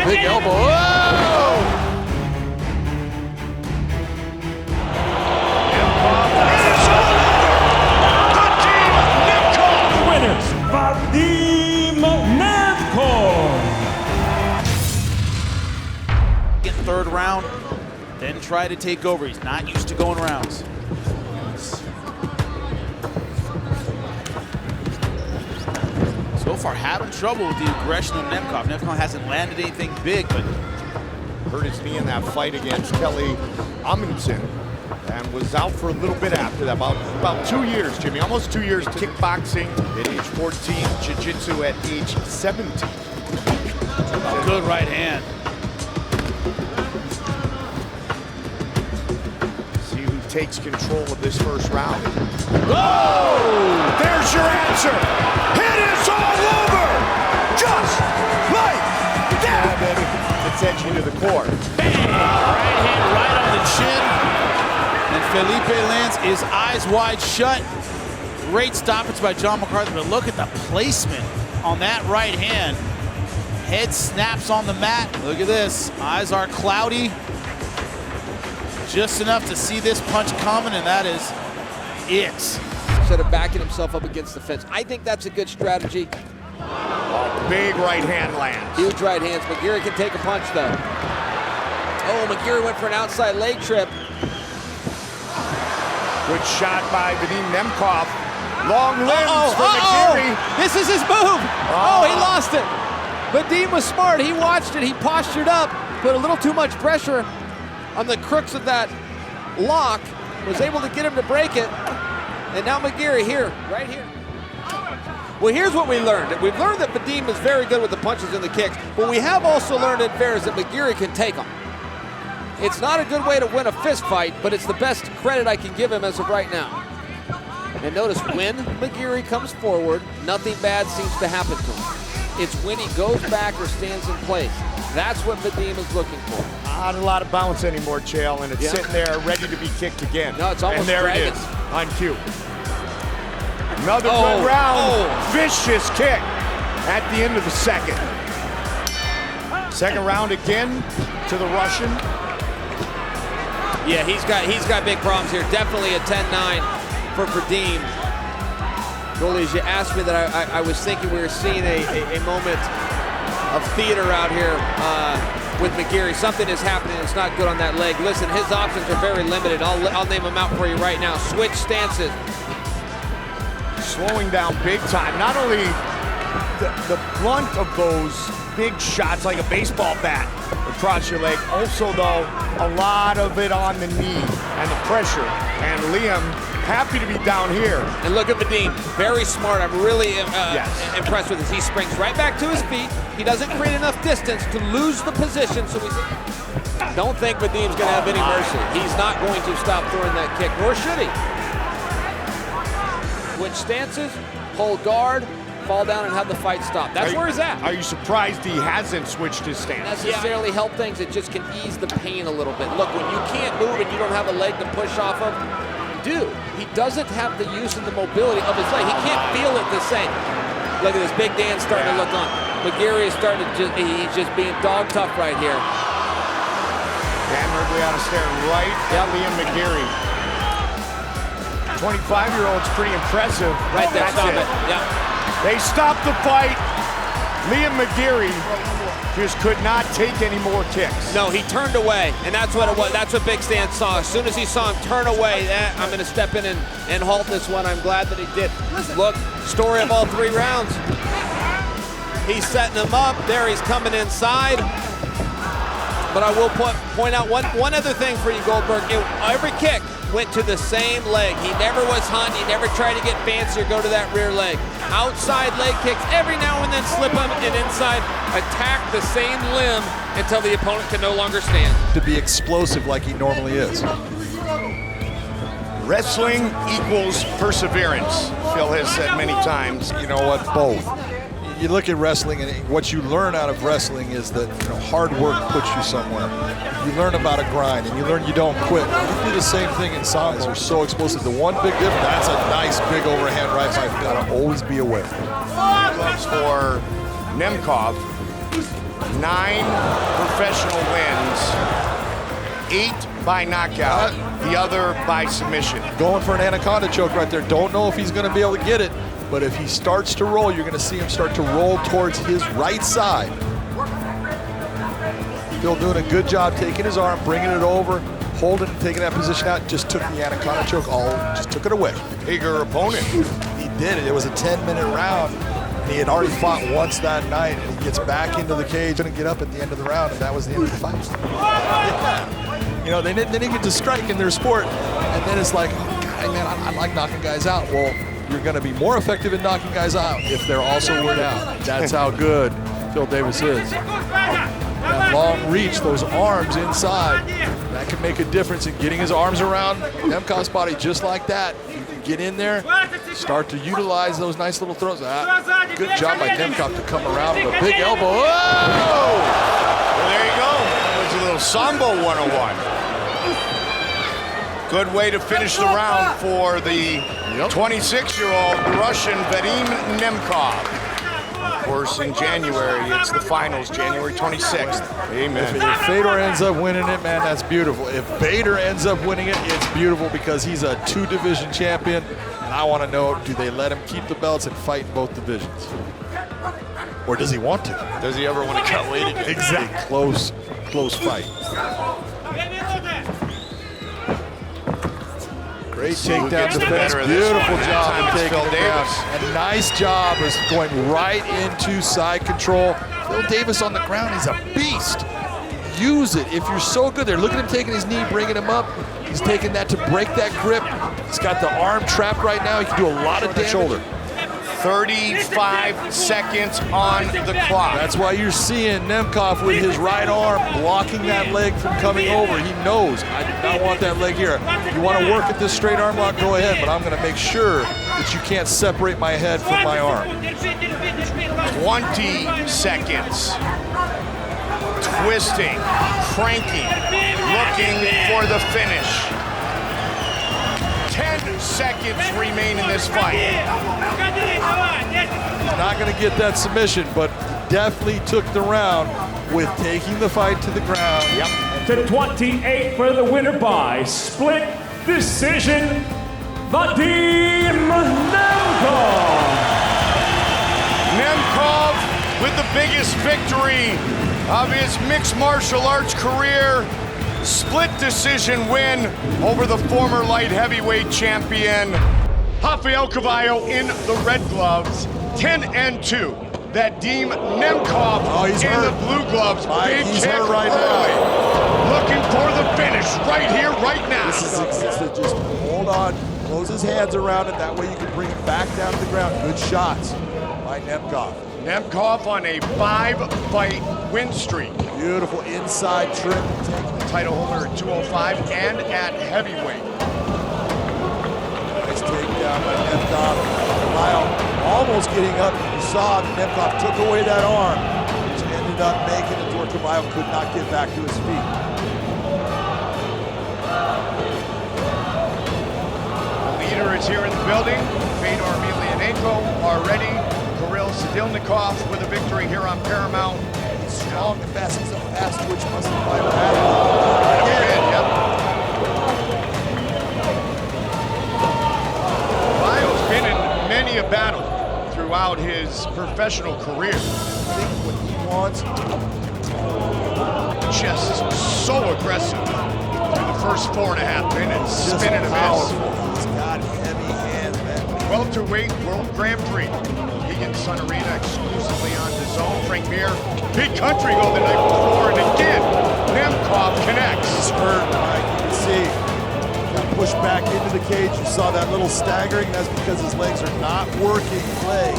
Big elbow. Whoa! Winners, Vadim Nemkov. Get third round, then try to take over. He's not used to going rounds. So far, having trouble with the aggression of Nemkov. Nemkov hasn't landed anything big, but hurt his knee in that fight against Kelly Amundsen and was out for a little bit after that, about 2 years, Jimmy, almost 2 years. Kickboxing at age 14, jiu-jitsu at age 17. Good right hand. See who takes control of this first round. Oh! There's your answer. It is all over, just like that. Yeah, baby. It's edging to the core. Bang! Right hand right on the chin. And Felipe lands his eyes wide shut. Great stoppage by John McCarthy, but look at the placement on that right hand. Head snaps on the mat. Look at this. Eyes are cloudy. Just enough to see this punch coming, and that is it. Instead of backing himself up against the fence. I think that's a good strategy. Big right hand lands. Huge right hands. McGeary can take a punch, though. Oh, McGeary went for an outside leg trip. Good shot by Vadim Nemkov. Long limbs for McGeary. This is his move. Oh, he lost it. Vadim was smart. He watched it. He postured up, put a little too much pressure on the crooks of that lock, was able to get him to break it. And now McGeary here, right here. Well, here's what we learned. We've learned that Vadim is very good with the punches and the kicks, but we have also learned in fair is that McGeary can take them. It's not a good way to win a fist fight, but it's the best credit I can give him as of right now. And notice when McGeary comes forward, nothing bad seems to happen to him. It's when he goes back or stands in place. That's what Vadim is looking for. Not a lot of bounce anymore, Chael, and it's sitting there ready to be kicked again. No, it's almost and there dragging. it is, on cue. Another good round. Vicious kick at the end of the second. Second round again to the Russian. Yeah, he's got big problems here. Definitely a 10-9 for Vadim. Goalie, as you asked me that, I was thinking we were seeing a moment of theater out here with McGeary. Something is happening. It's not good on that leg. Listen, his options are very limited. I'll name them out for you right now. Switch stances. Slowing down big time. Not only the blunt of those big shots like a baseball bat across your leg, also though a lot of it on the knee and the pressure. And Liam happy to be down here. And look at Vadim, very smart. I'm really impressed with this. He springs right back to his feet. He doesn't create enough distance to lose the position, so don't think Vadim's gonna have any mercy. He's not going to stop throwing that kick, nor should he. Switch stances, hold guard, fall down and have the fight stop. That's where he's at. Are you surprised he hasn't switched his stance? Necessarily help things, it just can ease the pain a little bit. Look, when you can't move and you don't have a leg to push off of, he doesn't have the use and the mobility of his leg. He can't feel it the same. Look at this, Big Dan starting to look on. McGeary is starting to he's just being dog tough right here. Dan Wrigley out of staring right at Liam McGeary. 25-year-old's pretty impressive. Right there, stop it. Yeah. They stopped the fight. Liam McGeary just could not take any more kicks. No, he turned away, and that's what it was. That's what Big Stan saw. As soon as he saw him turn away, I'm going to step in and halt this one. I'm glad that he did. Look, story of all 3 rounds. He's setting him up. There, he's coming inside. But I will point out one other thing for you, Goldberg. Every kick went to the same leg. He never was hunting. He never tried to get fancy or go to that rear leg. Outside leg kicks, every now and then slip him, and inside attack the same limb until the opponent can no longer stand. To be explosive like he normally is. Wrestling equals perseverance, Phil has said many times. You know what, both. You look at wrestling, and what you learn out of wrestling is that hard work puts you somewhere. You learn about a grind, and you learn you don't quit. You do the same thing in Sambo. They're so explosive. The one big difference, that's a nice big overhand right by. Gotta always be aware. Gloves for Nemkov. 9 professional wins, 8 by knockout, the other by submission. Going for an anaconda choke right there. Don't know if he's going to be able to get it, but if he starts to roll, you're going to see him start to roll towards his right side. Still doing a good job taking his arm, bringing it over, holding and taking that position out. Just took the anaconda choke, just took it away. Bigger opponent. He did it. It was a 10-minute round. He had already fought once that night, and he gets back into the cage, going to get up at the end of the round, and that was the end of the fight. You know, they didn't get to strike in their sport, and then it's like, oh, God, man, I like knocking guys out. Well, you're going to be more effective in knocking guys out if they're also worn out. That's how good Phil Davis is. That long reach, those arms inside, that can make a difference in getting his arms around Nemkov's body just like that. You can get in there, start to utilize those nice little throws. Good job by Nemkov to come around with a big elbow. Whoa! Well, there you go. There's a little Sambo 101. Good way to finish the round for the 26-year-old Russian Vadim Nemkov. Of course, in January, it's the finals, January 26th. Amen. If Fedor ends up winning it, man, that's beautiful. If Beider ends up winning it, it's beautiful because he's a 2-division champion. And I want to know, do they let him keep the belts and fight in both divisions? Or does he want to? Does he ever want to cut weight again? Exactly. Close fight. Great takedown defense. Beautiful job of taking it down. And nice job of going right into side control. Phil Davis on the ground, he's a beast. Use it if you're so good there. Look at him taking his knee, bringing him up. He's taking that to break that grip. He's got the arm trapped right now. He can do a lot of damage. Shoulder. 35 seconds on the clock. That's why you're seeing Nemkov with his right arm blocking that leg from coming over. He knows, I do not want that leg here. You want to work at this straight arm lock, go ahead, but I'm going to make sure that you can't separate my head from my arm. 20 seconds. Twisting, cranking, looking for the finish. 10 seconds remain in this fight. He's not going to get that submission, but definitely took the round with taking the fight to the ground. To 28 for the winner by split decision, Vadim Nemkov. Nemkov with the biggest victory of his mixed martial arts career. Split decision win over the former light heavyweight champion, Rafael Carvalho in the red gloves. 10-2. Vadim Nemkov in the blue gloves. Big kick right early. now. Looking for the finish right here, right now. This is just hold on, close his hands around it. That way you can bring him back down to the ground. Good shots by Nemkov. Nemkov on a 5-fight win streak. Beautiful inside trip. Title holder at 205 and at heavyweight. Nice takedown by Nemkov. Carvalho almost getting up. You saw that Nemkov took away that arm, which ended up making it to where Carvalho could not get back to his feet. The leader is here in the building. Fedor Emelianenko already. Kirill Sadilnikov with a victory here on Paramount. He's strong and fast. He's a fast twitch muscle fighter. Carvalho's been in many a battle throughout his professional career. I think what he wants. Just so aggressive through the first 4.5 minutes. Just spinning a powerful. He's got heavy hands, man. Welterweight World Grand Prix. Higgins Sun Arena exclusively on DAZN. Frank Mir, big country goal the night before, and again, Nemkov connects. He's hurt, Mike. You can see. Got pushed back into the cage. You saw that little staggering. That's because his legs are not working. Leg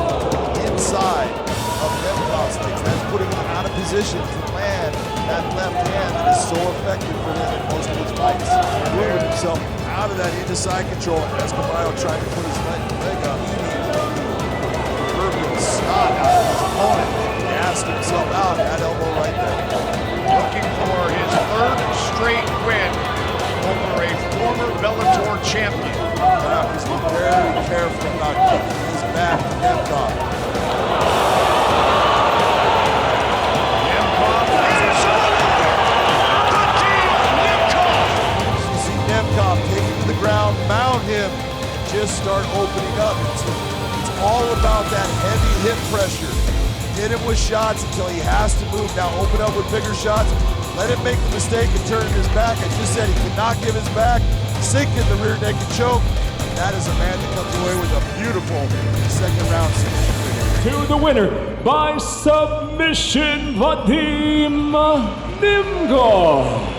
inside of Nemkov's legs. That's putting him out of position to land that left hand that is so effective for him in most of his fights. Moving himself out of that into side control. As Carvalho trying to put his leg up. Snot out of his opponent. He asked himself out. That elbow right there. Looking for his 3rd straight win over a former Bellator champion. Now he's very careful about keeping his back to Nemkov. just start opening up. It's all about that heavy hip pressure. Hit him with shots until he has to move. Now open up with bigger shots. Let him make the mistake and turn his back. I just said he cannot give his back. Sink in the rear naked choke. And that is a man that comes away with a beautiful second round submission. To the winner by submission, Vadim Nemkov.